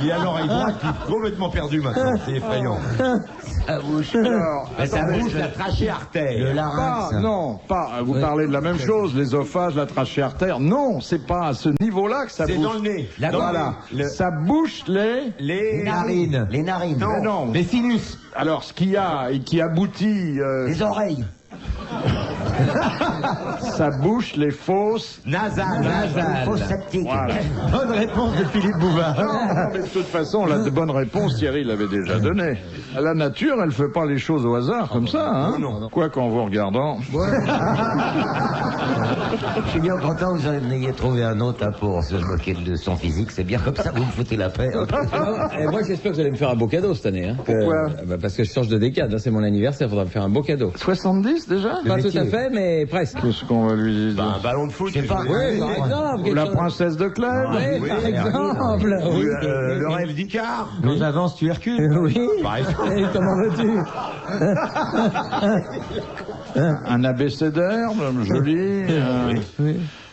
Il a l'oreille droite qui est complètement perdue maintenant, c'est effrayant. Ça bouge la trachée artère. Le larynx. Vous parlez de la même chose, l'ésophage, la trachée artère. Non, c'est pas à ce niveau-là que ça bouge. C'est dans le nez. Voilà. Ça bouche les narines. Les narines. Non. Les sinus. Alors, ce qu'il y a et qui aboutit... Les oreilles. Ça bouche les fosses nasales. Fausse sceptique. Voilà. Bonne réponse de Philippe Bouvard. Non, mais de toute façon, la bonne réponse, Thierry l'avait déjà donnée. La nature, elle fait pas les choses au hasard comme ça, hein. Quoi qu'en vous regardant. Je suis bien content que vous en ayez trouvé un autre hein, pour se moquer de son physique. C'est bien comme ça, vous me foutez la paix. Et moi, j'espère que vous allez me faire un beau cadeau cette année. Hein, Pourquoi parce que je change de décade, hein, c'est mon anniversaire, il faudra me faire un beau cadeau. 70 déjà? Pas tout à fait, mais presque. Qu'est-ce qu'on va lui dire? Un ballon de foot. C'est pas. Oui, par exemple. Ou la princesse de Clèves? Oui, par exemple. Oui, le rêve d'Icare. Quand j'avance, tu Hercule. Oui. Par exemple. Et comment veux-tu? Un abécédaire, joli.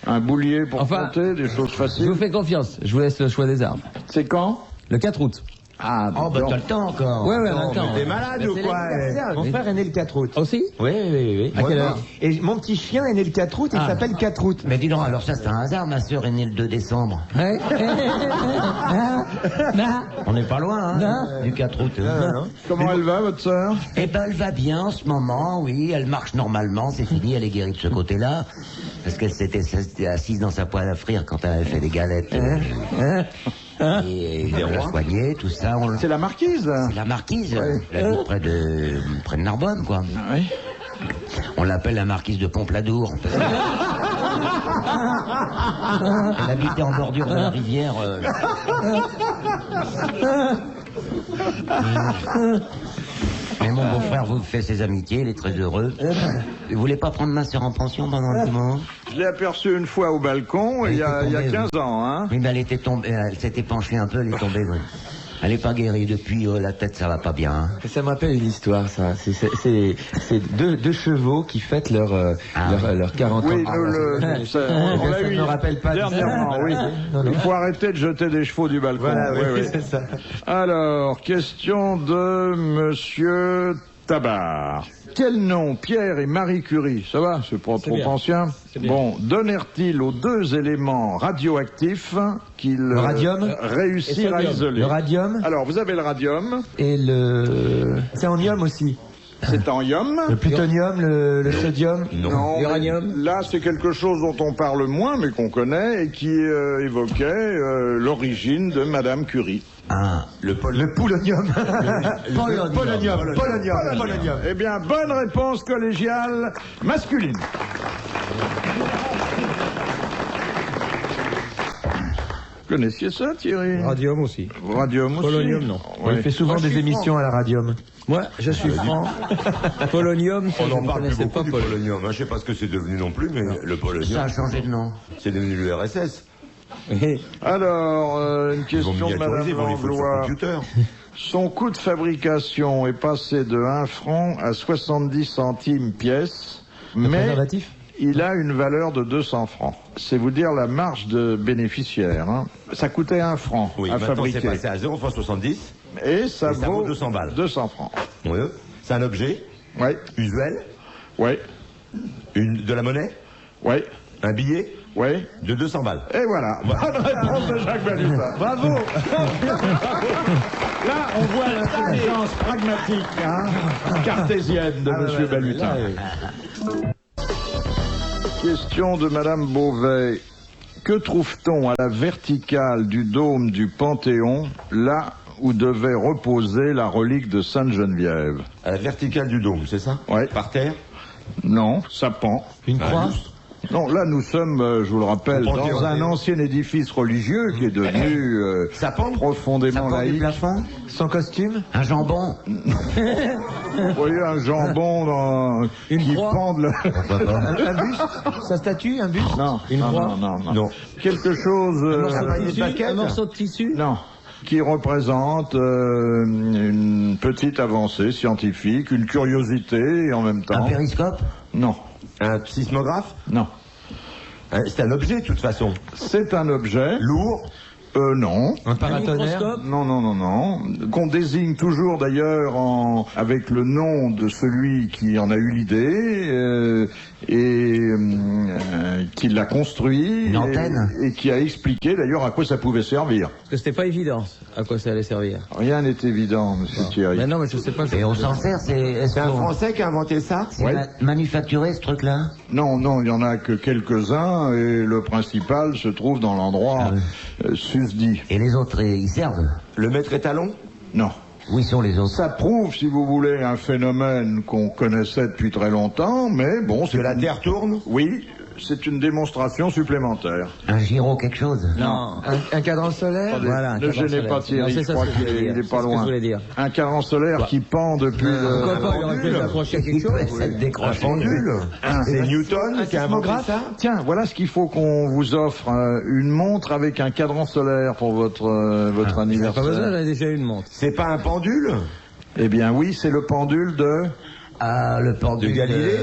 Un boulier pour Enfin, compter, des choses Je faciles. vous fais confiance, je vous laisse le choix des arbres. C'est quand? Le 4 août. Ah, Oh, bah, t'as le temps encore. Ouais, on a Non, le temps. mais t'es malade ou quoi? Mon frère est né le 4 août. Aussi? Oui. À quelle heure? Et mon petit chien est né le 4 août, il s'appelle 4 août. Mais dis donc, alors ça, c'est un hasard, ma sœur est née le 2 décembre. Ouais. On n'est pas loin, hein, du 4 août. Comment elle va, votre sœur? Eh ben, elle va bien en ce moment, oui, elle marche normalement, c'est fini, elle est guérie de ce côté-là. Parce qu'elle s'était assise dans sa poêle à frire quand elle avait fait des galettes. Et on l'a soignée, tout ça. C'est la marquise. C'est la marquise, elle habite près de Narbonne, quoi. Oui. On l'appelle la marquise de Pompadour. Parce que... Elle habitait en bordure de la rivière. Mais mon beau-frère vous fait ses amitiés, il est très heureux. Vous voulez pas prendre ma sœur en pension pendant un petit moment? Je l'ai aperçue une fois au balcon, il y a 15 ans, hein. Oui, mais elle était tombée, elle s'était penchée un peu, elle est tombée. Oui. Elle n'est pas guérie depuis, la tête ça va pas bien. Hein. Ça me rappelle une histoire, ça. C'est deux chevaux qui fêtent leur 40 ans. Oui, on l'a eu. me rappelle pas dernièrement, oui. Non. Il faut arrêter de jeter des chevaux du balcon. Voilà, oui, oui. c'est ça. Alors, question de Monsieur Tabar. Quel nom Pierre et Marie Curie, ça va, c'est pas trop ancien, bon, donnèrent-ils aux deux éléments radioactifs qu'ils réussirent à isoler? Le radium. Alors, vous avez le radium. Et c'est en ium aussi. C'est en ium. Le plutonium, le sodium. Non. L'uranium. Là, c'est quelque chose dont on parle moins, mais qu'on connaît, et qui évoquait l'origine de Madame Curie. Ah, Le polonium. Polonium. Eh bien, bonne réponse collégiale masculine. Vous connaissiez ça, Thierry? Radium aussi. Radium aussi. Polonium, non. On fait souvent Moi, je des suis émissions à la radium. Moi, je suis franc. Polonium, ça, On je en ne parle plus connaissais beaucoup pas du polonium. Je sais pas ce que c'est devenu non plus, mais le ça polonium, a changé de nom. c'est devenu l'URSS. Alors, une Ils vont question de Madame miniaturiser, ils vont les foutre sur Langlois. computer. Son coût de fabrication est passé de 1 franc à 70 centimes pièce, mais Préservatif. il a une valeur de 200 francs. C'est vous dire la marge de bénéficiaire. Hein. Ça coûtait 1 franc Oui, à maintenant c'est fabriquer. passé à 0,70 Et ça vaut vaut 200 balles. 200 francs. Oui. C'est un objet Oui, usuel, oui, de la monnaie, oui, un billet oui. de 200 balles. Et voilà. Bonne réponse de Jacques Balutin. Bravo. Là, on voit l'intelligence pragmatique, hein, cartésienne de Monsieur Balutin. Question de Madame Beauvais. Que trouve-t-on à la verticale du dôme du Panthéon, là où devait reposer la relique de Sainte-Geneviève? À la verticale du dôme, c'est ça? Ouais. Par terre? Non, ça pend. Une croix. Non, là nous sommes, je vous le rappelle, Au Panthéon, dans un ancien édifice religieux qui est devenu Ça pend? profondément Ça pend du laïque. plafond? Sans costume. Un jambon? Vous voyez un jambon qui croix. pend de la... Un buste. Sa statue, un buste. Non, Une non, croix. non, non, non. Non. Quelque chose... Un morceau de tissu. non, qui représente une petite avancée scientifique, une curiosité et en même Un temps... périscope? Non, Un sismographe? non. C'est un objet de toute façon. C'est un objet. Lourd? Non. Un paratonnerre? Non. Qu'on désigne toujours d'ailleurs avec le nom de celui qui en a eu l'idée qui l'a construit. Une antenne. Et qui a expliqué d'ailleurs à quoi ça pouvait servir. Parce que c'était pas évident à quoi ça allait servir. Rien n'est évident, monsieur Thierry. Mais non, mais je sais pas. Et on s'en sert, C'est un Français qui a inventé ça? C'est manufacturé ce truc-là? Non, il y en a que quelques-uns et le principal se trouve dans l'endroit susdit. Et les autres, ils servent? Le maître étalon? Non. Où sont les autres? Ça prouve, si vous voulez, un phénomène qu'on connaissait depuis très longtemps, mais bon... Que la Terre tourne? Oui, c'est une démonstration supplémentaire. Un gyro quelque chose? Non. Un cadran solaire? Attendez, Voilà, ne gênez pas Thierry, je crois qu'il est pas loin. Un cadran solaire qui pend depuis Pourquoi pas, il aurait pu s'accrocher à quelque chose. Un pendule? C'est Newton qui a inventé ça? Tiens, voilà ce qu'il faut qu'on vous offre, une montre avec un cadran solaire pour votre anniversaire. Pas besoin, j'en ai déjà une montre. C'est pas un pendule? Eh bien oui, c'est le pendule de... Ah, le pendule De Galilée?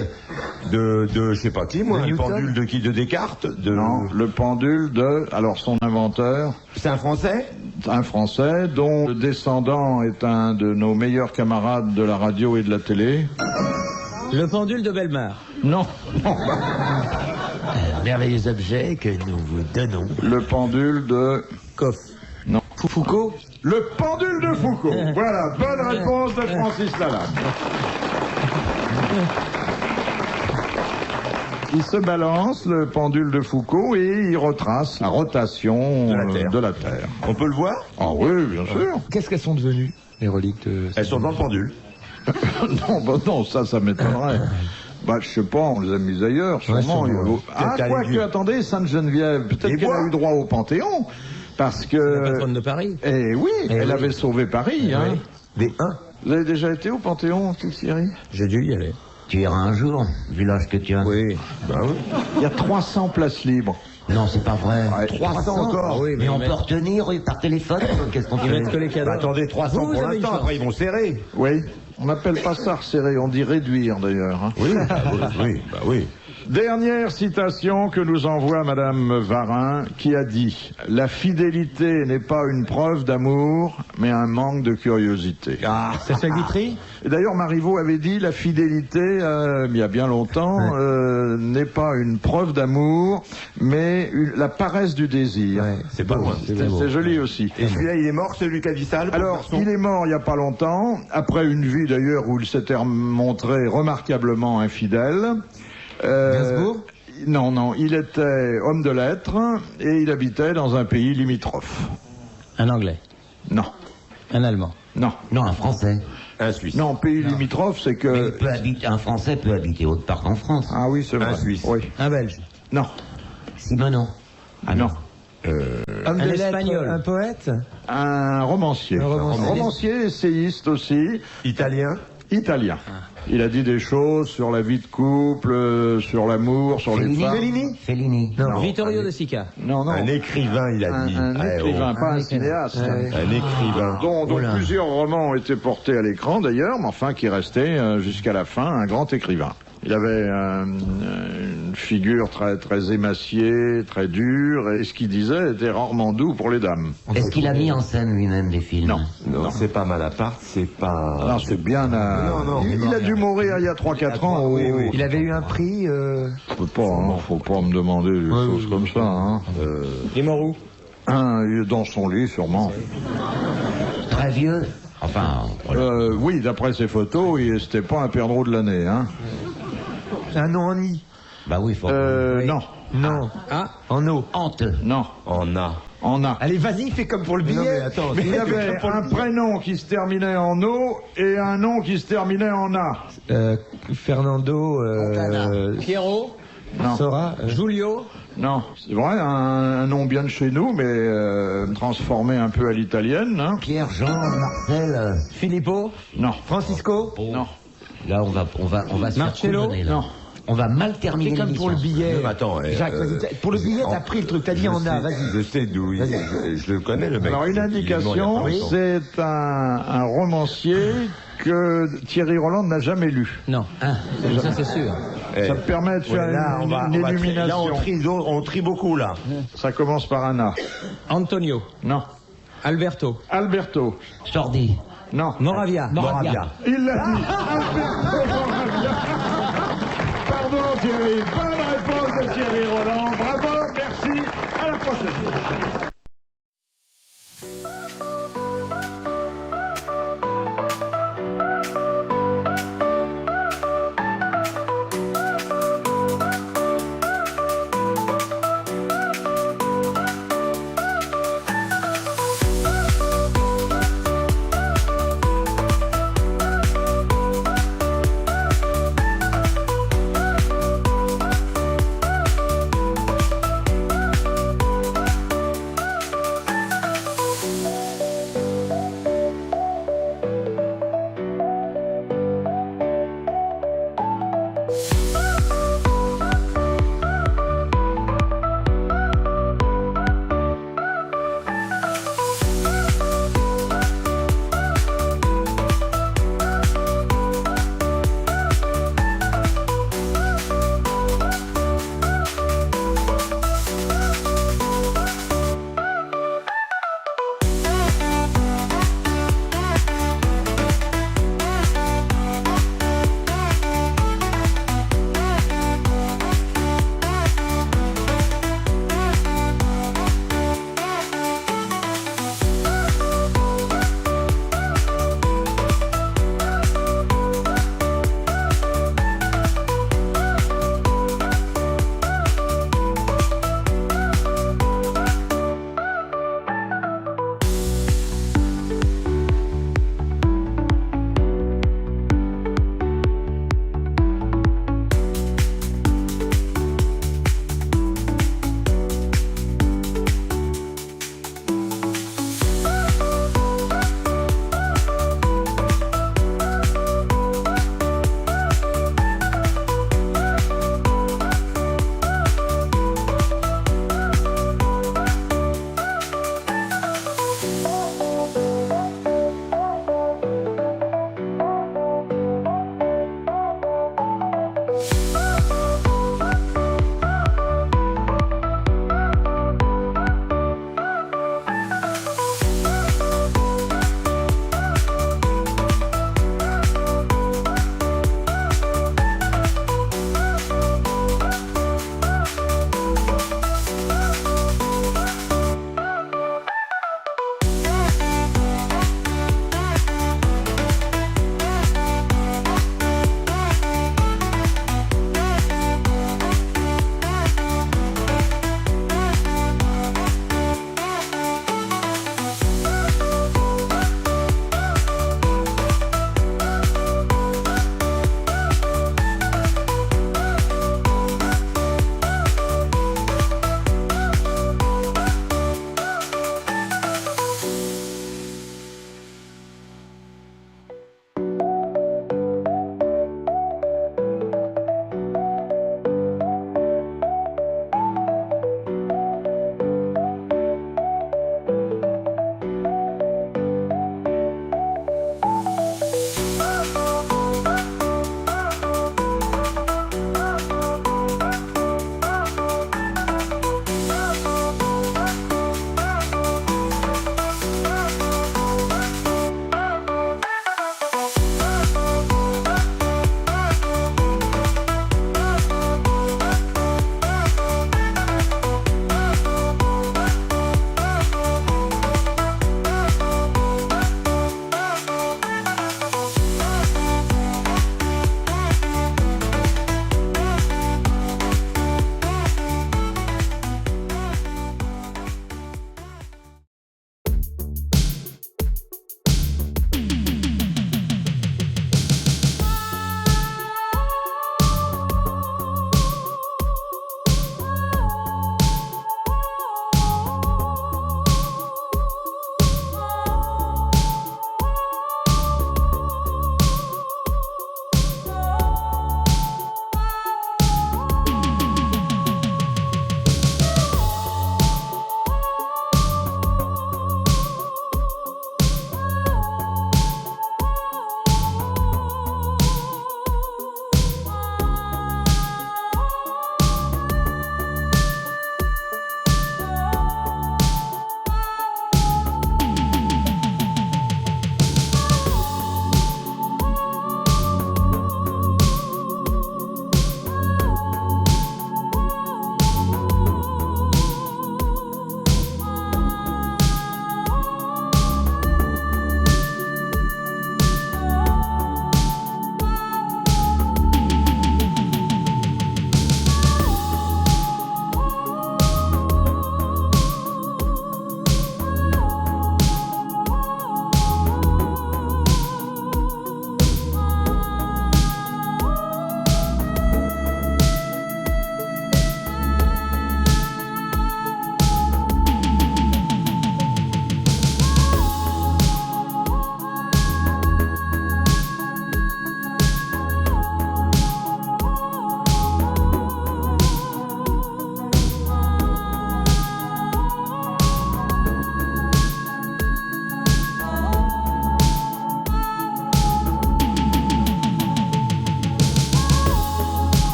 De je sais pas qui, moi. Le pendule de qui? De Descartes? Non, le pendule de... Alors, son inventeur... C'est un Français? Un Français dont le descendant est un de nos meilleurs camarades de la radio et de la télé. Le pendule de Bellemare. Non. Un merveilleux objet que nous vous donnons. Le pendule de... Coff. Non. Foucault. Le pendule de Foucault. Voilà, bonne réponse de Francis Lalanne. Il se balance, le pendule de Foucault, et il retrace la rotation de la Terre. On peut le voir? Ah oui, bien sûr. Qu'est-ce qu'elles sont devenues, les reliques de... Elles sont dans le pendule. non, ça m'étonnerait. Je sais pas, on les a mises ailleurs, sûrement. Quoique, attendez, Sainte-Geneviève, peut-être qu'elle a eu droit au Panthéon, parce que... La patronne de Paris. Eh oui, elle avait sauvé Paris, hein. Oui. Des 1. Vous avez déjà été au Panthéon, Thierry? J'ai dû y aller. Tu iras un jour, vu l'âge que tu as. Oui. Il y a 300 places libres. Non, c'est pas vrai. Ouais. 300 encore? Oui, Mais on peut retenir par téléphone? Qu'est-ce qu'on Ils fait? mettent que les cadeaux. Attendez, 300 Vous pour avez une l'instant, chance. après ils vont serrer. Oui. On n'appelle pas ça resserrer, on dit réduire d'ailleurs. Hein. Oui. Dernière citation que nous envoie Madame Varin, qui a dit « La fidélité n'est pas une preuve d'amour, mais un manque de curiosité. » C'est ça, Guitry? Et d'ailleurs, Marivaux avait dit « La fidélité, il y a bien longtemps, n'est pas une preuve d'amour, mais la paresse du désir. Ouais. C'est pas loin. C'est joli aussi. Et celui-là, il est mort, celui qui a dit ça? Alors, il est mort il n'y a pas longtemps, après une vie d'ailleurs où il s'était montré remarquablement infidèle. Gainsbourg? Non, il était homme de lettres et il habitait dans un pays limitrophe. Un Anglais. Non. Un Allemand. Non. Non, un Français. Un Suisse. Non, pays limitrophe, c'est Mais que... un Français peut habiter autre part en France. Ah oui, c'est vrai. Un Suisse. Oui. Un Belge. Non. Simonon. Ah non. Homme Un de Espagnol. lettres, un poète? Un romancier. Un Romancier, essayiste aussi, Italien. italien. Il a dit des choses sur la vie de couple, sur l'amour, sur les femmes. Fellini. Non. Vittorio De Sica. Non. Un écrivain, il a dit. Un écrivain, pas un cinéaste. Un écrivain. Dont plusieurs romans ont été portés à l'écran d'ailleurs, mais enfin qui restait jusqu'à la fin un grand écrivain. Il avait une figure très, très émaciée, très dure, et ce qu'il disait était rarement doux pour les dames. Est-ce qu'il a mis en scène lui-même des films? Non, c'est pas Malaparte, c'est pas... Alors c'est bien... Non, il a dû mourir il y a 3-4 ans. Oui. Il avait eu un prix... Faut pas me demander des choses comme ça. Hein. Il est mort où? Il est dans son lit sûrement. Très vieux? Enfin... Oui, d'après ses photos, c'était pas un perdreau de l'année. Hein. Un nom en I? Bah oui, faut... Non. Non. Ah. En O? Hante. Non. On a. Allez, vas-y, fais comme pour le billet. Non, mais attends, Il y avait un prénom qui se terminait en O et un nom qui se terminait en A. Fernando... Pierrot. Non. Sora... Giulio. Non, c'est vrai, un nom bien de chez nous, mais transformé un peu à l'italienne. Hein. Pierre, Jean, Marcel... Filippo. Non. Francisco? Non. Là, on va se Marcello? faire couillonner, là. Non. On va mal terminer C'est comme l'émission. pour le billet. Non, mais attends, Jacques, vas-y, pour le billet, t'as pris le truc, t'as dit en A, vas-y. Je sais d'où il... Je le connais, le mec. Alors une indication, c'est un romancier que Thierry Roland n'a jamais lu. Non. Ça c'est sûr. Ça me permet de faire une illumination. Là, on trie beaucoup, là. Ça commence par un A. Antonio. Non. Alberto. Alberto. Sordi. Non. Moravia. Il l'a dit. Alberto Moravia. Pardon Thierry. Bonne réponse de Thierry Roland. Bravo, merci. À la prochaine.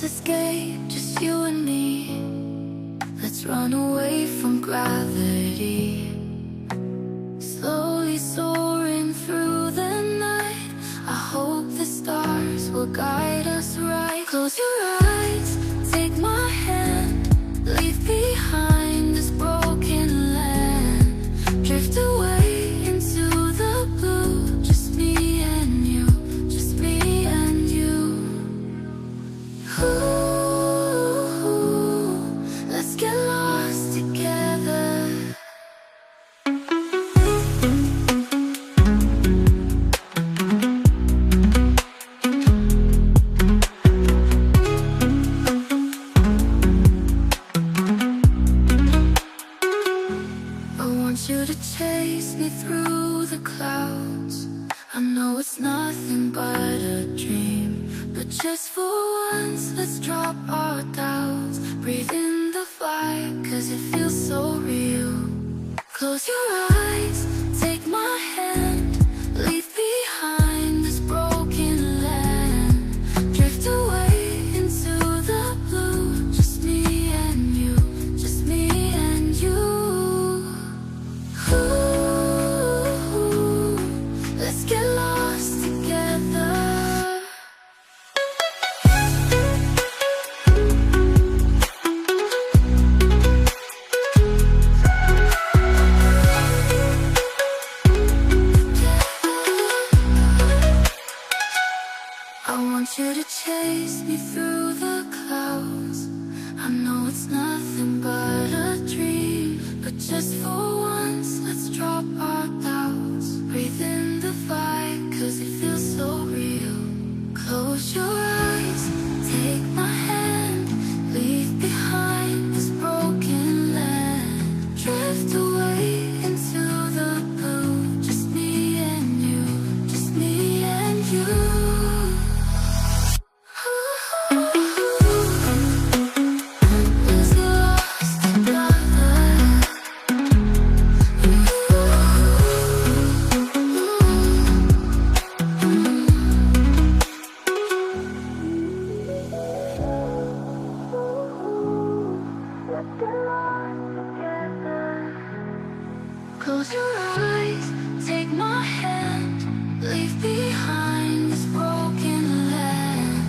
Let's escape, just you and me. Let's run away from gravity. Slowly soaring through the night. I hope the stars will guide us right. Close your eyes, take my hand. Leave behind this broken land. Drift away into the blue. Just me and you, just me and you. Ooh, let's get lost together. I want you to chase me through the clouds. I know it's nothing but a dream, but just for once, let's drop our doubts. Breathe in the fire, cause it feels so real. Close your eyes, take my hand. Leave behind this broken land. Drift away into the blue. Just me and you, just me and you. Ooh, let's get lost together. I want you to chase me through the clouds. I know it's nothing but a dream, but just for once, let's drop our doubts. Breathe in the fire, cause it feels so real. Close your eyes, take my hand. Leave behind this broken land. Drift away into the blue. Just me and you, just me and you. Let's get lost together. Close your eyes, take my hand. Leave behind this broken land.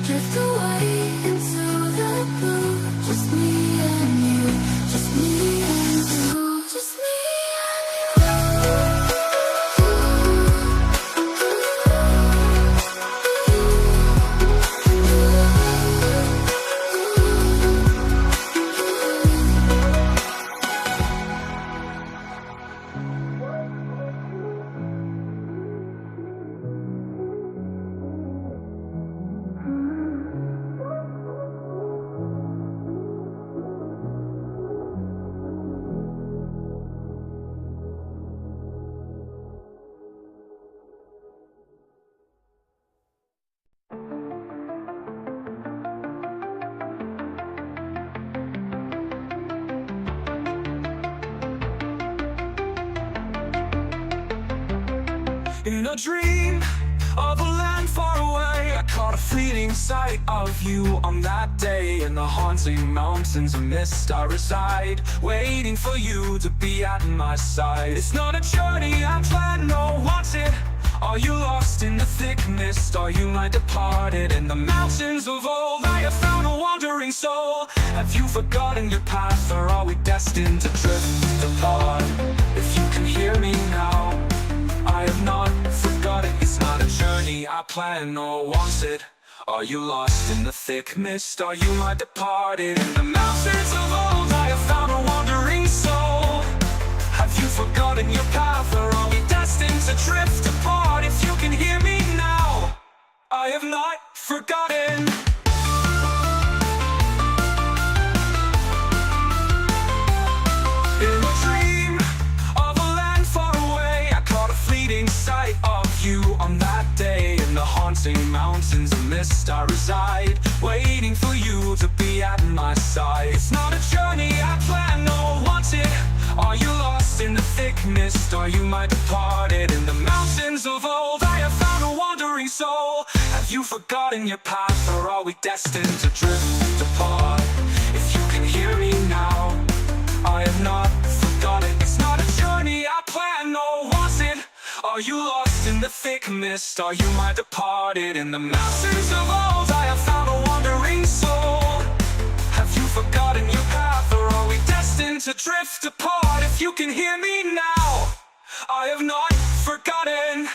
Drift away into the blue. Just me and you, just me and you, just me In a dream of a land far away, I caught a fleeting sight of you on that day. In the haunting mountains of mist I reside, waiting for you to be at my side. It's not a journey I planned nor wanted. Are you lost in the thick mist? Are you my departed? In the mountains of old I have found a wandering soul. Have you forgotten your path, or are we destined to drift apart? If you can hear me now, I have not forgotten. It's not a journey I planned or wanted. Are you lost in the thick mist? Are you my departed? In the mountains of old I have found a wandering soul. Have you forgotten your path, or are we destined to drift apart? If you can hear me now, I have not forgotten. In a dream of a land far away, I caught a fleeting sight of you on that day. In the haunting mountains of mist I reside, waiting for you to be at my side. It's not a journey I planned or wanted. Are you lost in the thick mist? Are you my departed? In the mountains of old I have found a wandering wandering soul? Have you forgotten your path, or are we destined to drift apart? If you can hear me now, I have not forgotten. It's not a journey I plan, nor was it. Are you lost in the thick mist? Are you my departed? In the mountains of old I have found a wandering soul. Have you forgotten your path, or are we destined to drift apart? If you can hear me now, I have not forgotten.